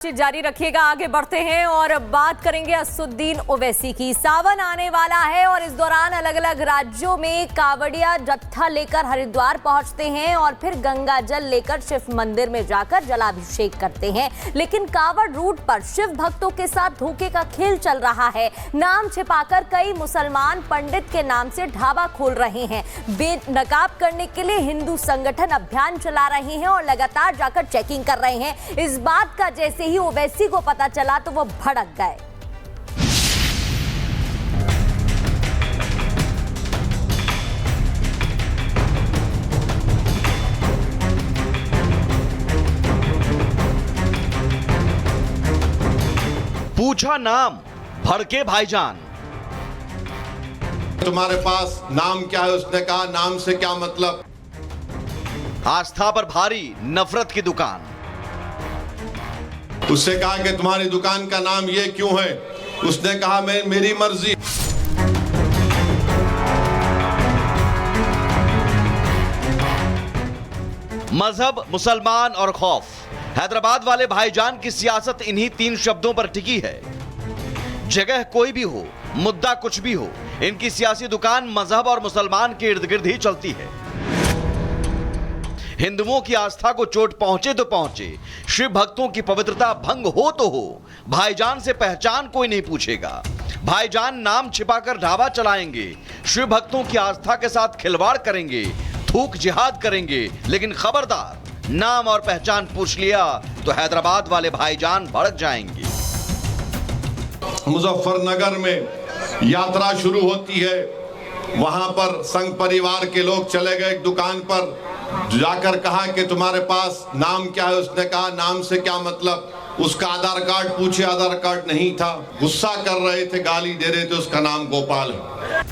जारी रखिएगा, आगे बढ़ते हैं और बात करेंगे असुद्दीन ओवैसी की। सावन आने वाला है और इस दौरान अलग अलग राज्यों में कावड़िया जत्था लेकर हरिद्वार पहुंचते हैं और फिर गंगा जल लेकर शिव मंदिर में जाकर जलाभिषेक करते हैं। लेकिन कावड़ रूट पर शिव भक्तों के साथ धोखे का खेल चल रहा है। नाम छिपाकर कई मुसलमान पंडित के नाम से ढाबा खोल रहे हैं। बेनकाब करने के लिए हिंदू संगठन अभियान चला रहे हैं और लगातार जाकर चेकिंग कर रहे हैं। इस बात का जैसे ही ओवैसी को पता चला तो वो भड़क गए। पूछा नाम, भड़के भाईजान। तुम्हारे पास नाम क्या है? उसने कहा नाम से क्या मतलब। आस्था पर भारी नफरत की दुकान। उससे कहा कि तुम्हारी दुकान का नाम ये क्यों है? उसने कहा मेरी मर्जी। मजहब, मुसलमान और खौफ। हैदराबाद वाले भाईजान की सियासत इन्हीं 3 शब्दों पर टिकी है। जगह कोई भी हो, मुद्दा कुछ भी हो, इनकी सियासी दुकान मजहब और मुसलमान के इर्द गिर्द ही चलती है। हिंदुओं की आस्था को चोट पहुंचे तो पहुंचे, शिव भक्तों की पवित्रता भंग हो तो हो, भाईजान से पहचान कोई नहीं पूछेगा। भाईजान नाम छिपाकर ढाबा चलाएंगे, शिव भक्तों की आस्था के साथ खिलवाड़ करेंगे, थूक जिहाद करेंगे। लेकिन खबरदार, नाम और पहचान पूछ लिया तो हैदराबाद वाले भाईजान भड़क जाएंगे। मुजफ्फरनगर में यात्रा शुरू होती है। वहां पर संघ परिवार के लोग चले गए एक दुकान पर, जाकर कहा कि तुम्हारे पास नाम क्या है? उसने कहा नाम से क्या मतलब। उसका आधार कार्ड पूछे, आधार कार्ड नहीं था। गुस्सा कर रहे थे, गाली दे रहे थे। उसका नाम गोपाल है।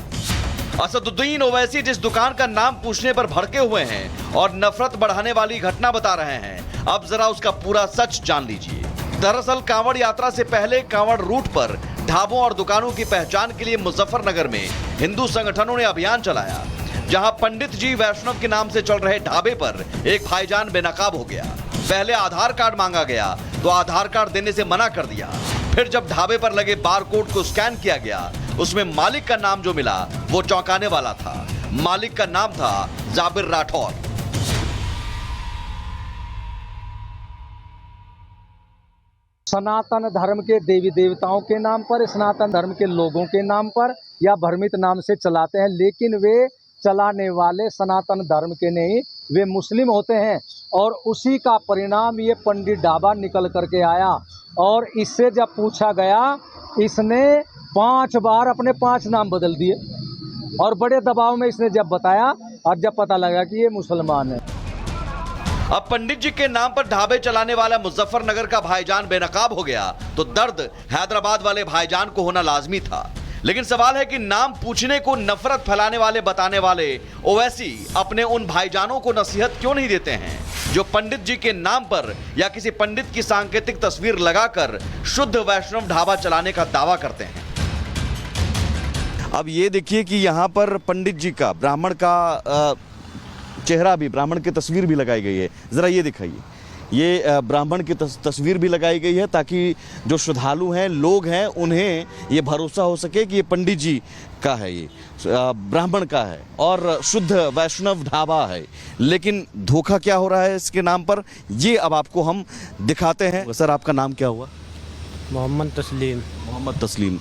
असदुद्दीन ओवैसी जिस दुकान का नाम पूछने पर भड़के हुए हैं और नफरत बढ़ाने वाली घटना बता रहे हैं, अब जरा उसका पूरा सच जान लीजिए। दरअसल कांवड़ यात्रा से पहले कांवड़ रूट पर ढाबों और दुकानों की पहचान के लिए मुजफ्फरनगर में हिंदू संगठनों ने अभियान चलाया, जहां पंडित जी वैष्णव के नाम से चल रहे ढाबे पर एक भाईजान बेनकाब हो गया। पहले आधार कार्ड मांगा गया तो आधार कार्ड देने से मना कर दिया। फिर जब ढाबे पर लगे बारकोड को स्कैन किया गया, उसमें मालिक का नाम जो मिला वो चौंकाने वाला था। मालिक का नाम था जाबिर राठौर। सनातन धर्म के देवी देवताओं के नाम पर, सनातन धर्म के लोगों के नाम पर या भ्रमित नाम से चलाते हैं, लेकिन वे चलाने वाले सनातन धर्म के नहीं, वे मुस्लिम होते हैं। और उसी का परिणाम ये पंडित ढाबा निकल करके आया। और इससे जब पूछा गया, इसने 5 बार अपने 5 नाम बदल दिए और बड़े दबाव में इसने जब बताया और जब पता लगा कि ये मुसलमान है। अब पंडित जी के नाम पर ढाबे चलाने वाला मुजफ्फरनगर का भाईजान बेनकाब हो गया तो दर्द हैदराबाद वाले भाईजान को होना लाजमी था। लेकिन सवाल है कि नाम पूछने को नफरत फैलाने वाले बताने वाले ओवैसी अपने उन भाईजानों को नसीहत क्यों नहीं देते हैं जो पंडित जी के नाम पर या किसी पंडित की सांकेतिक तस्वीर लगाकर शुद्ध वैष्णव ढाबा चलाने का दावा करते हैं। अब ये देखिए कि यहाँ पर पंडित जी का, ब्राह्मण का चेहरा भी, ब्राह्मण की तस्वीर भी लगाई गई है। जरा ये दिखाइए, ये ब्राह्मण की तस्वीर भी लगाई गई है ताकि जो श्रद्धालु हैं, लोग हैं, उन्हें ये भरोसा हो सके कि ये पंडित जी का है, ये ब्राह्मण का है और शुद्ध वैष्णव ढाबा है। लेकिन धोखा क्या हो रहा है इसके नाम पर, ये अब आपको हम दिखाते हैं। सर, आपका नाम क्या हुआ? मोहम्मद तस्लीम। मोहम्मद तस्लीम।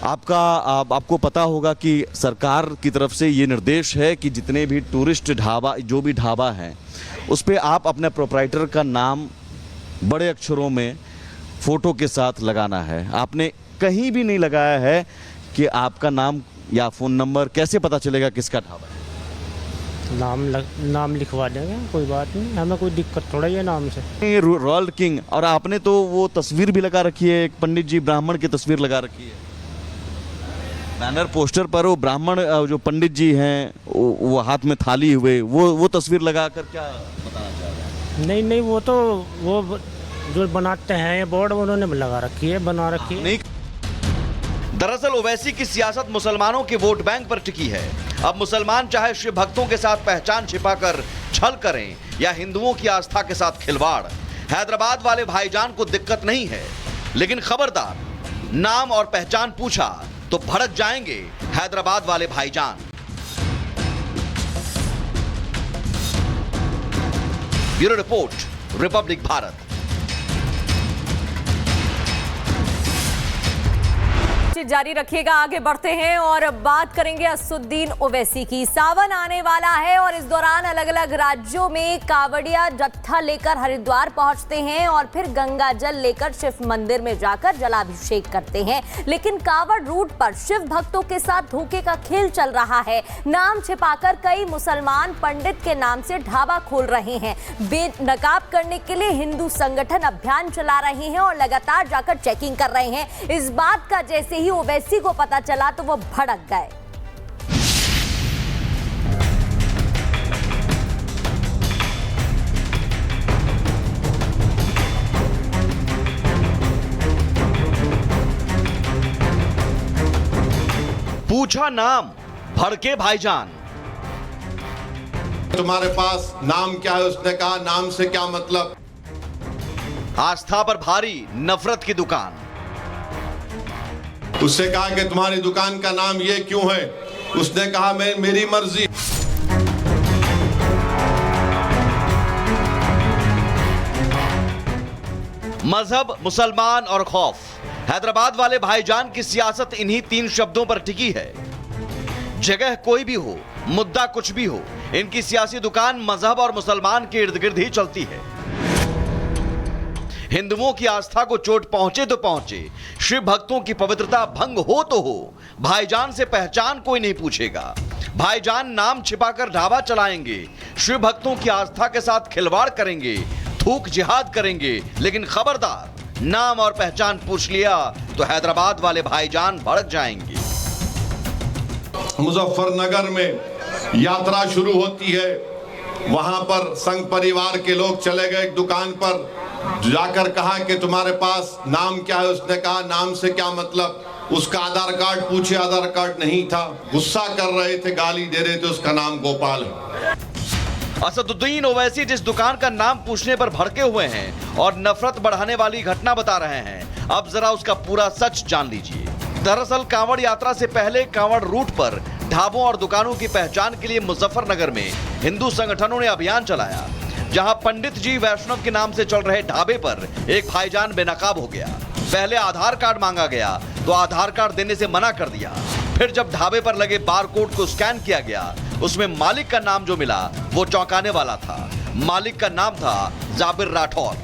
आपको पता होगा कि सरकार की तरफ से ये निर्देश है कि जितने भी टूरिस्ट ढाबा, जो भी ढाबा हैं, उस पे आप अपने प्रोप्राइटर का नाम बड़े अक्षरों में फोटो के साथ लगाना है। आपने कहीं भी नहीं लगाया है कि आपका नाम या फ़ोन नंबर। कैसे पता चलेगा किसका ढाबा है? नाम लिखवा देंगे, कोई बात नहीं, हमें कोई दिक्कत थोड़ा ही है नाम से। ये रॉयल किंग, और आपने तो वो तस्वीर भी लगा रखी है, एक पंडित जी ब्राह्मण की तस्वीर लगा रखी है बैनर पोस्टर पर। वो ब्राह्मण जो पंडित जी हैं, वो हाथ में थाली हुए, वो तस्वीर लगाकर क्या बताना चाह रहे हैं? नहीं, वो तो वो जो बनाते हैं ये बोर्ड उन्होंने लगा रखी है, बना रखी है। नहीं, दरअसल ओवैसी की सियासत मुसलमानों के वोट बैंक पर टिकी है। अब मुसलमान चाहे शिव भक्तों के साथ पहचान छिपाकर छल करें या हिंदुओं की आस्था के साथ खिलवाड़, हैदराबाद वाले भाईजान को दिक्कत नहीं है, लेकिन खबरदार, नाम और पहचान पूछा तो भड़क जाएंगे हैदराबाद वाले भाईजान। Bureau report, Republic Bharat. जारी रखिएगा, आगे बढ़ते हैं और बात करेंगे असुद्दीन ओवैसी की। सावन आने वाला है और इस दौरान अलग अलग राज्यों में कावड़िया जत्था लेकर हरिद्वार पहुंचते हैं और फिर गंगा जल लेकर शिव मंदिर में जाकर जलाभिषेक करते हैं। लेकिन कावड़ रूट पर शिव भक्तों के साथ धोखे का खेल चल रहा है। नाम छिपाकर कई मुसलमान पंडित के नाम से ढाबा खोल रहे हैं। बेनकाब करने के लिए हिंदू संगठन अभियान चला रहे हैं और लगातार जाकर चेकिंग कर रहे हैं। इस बात का जैसे ही ओवैसी को पता चला तो वो भड़क गए। पूछा नाम, भड़के भाईजान। तुम्हारे पास नाम क्या है? उसने कहा नाम से क्या मतलब। आस्था पर भारी नफरत की दुकान। उससे कहा कि तुम्हारी दुकान का नाम ये क्यों है? उसने कहा मेरी मर्जी। मजहब, मुसलमान और खौफ। हैदराबाद वाले भाईजान की सियासत इन्हीं 3 शब्दों पर टिकी है। जगह कोई भी हो, मुद्दा कुछ भी हो, इनकी सियासी दुकान मजहब और मुसलमान के इर्द गिर्द ही चलती है। हिंदुओं की आस्था को चोट पहुंचे तो पहुंचे, शिव भक्तों की पवित्रता भंग हो तो हो, भाईजान से पहचान कोई नहीं पूछेगा। भाईजान नाम छिपाकर ढाबा चलाएंगे, शिव भक्तों की आस्था के साथ खिलवाड़ करेंगे, थूक जिहाद करेंगे। लेकिन खबरदार, नाम और पहचान पूछ लिया तो हैदराबाद वाले भाईजान भड़क जाएंगे। मुजफ्फरनगर में यात्रा शुरू होती है। वहां पर संघ परिवार के लोग चले गए एक दुकान पर, जाकर कहा कि तुम्हारे पास नाम क्या है? उसने कहा नाम से क्या मतलब। उसका आधार कार्ड पूछे, आधार कार्ड नहीं था। गुस्सा कर रहे थे, गाली दे रहे थे। उसका नाम गोपाल है। असदुद्दीन ओवैसी जिस दुकान का नाम पूछने पर भड़के हुए हैं और नफरत बढ़ाने वाली घटना बता रहे हैं, अब जरा उसका पूरा सच जान लीजिए। दरअसल कांवड़ यात्रा से पहले कांवड़ रूट पर ढाबों और दुकानों की पहचान के लिए मुजफ्फरनगर में हिंदू संगठनों ने अभियान चलाया, जहां पंडित जी वैष्णव के नाम से चल रहे ढाबे पर एक भाईजान बेनकाब हो गया। पहले आधार कार्ड मांगा गया तो आधार कार्ड देने से मना कर दिया। फिर जब ढाबे पर लगे बारकोड को स्कैन किया गया, उसमें मालिक का नाम जो मिला वो चौंकाने वाला था। मालिक का नाम था जाबिर राठौर।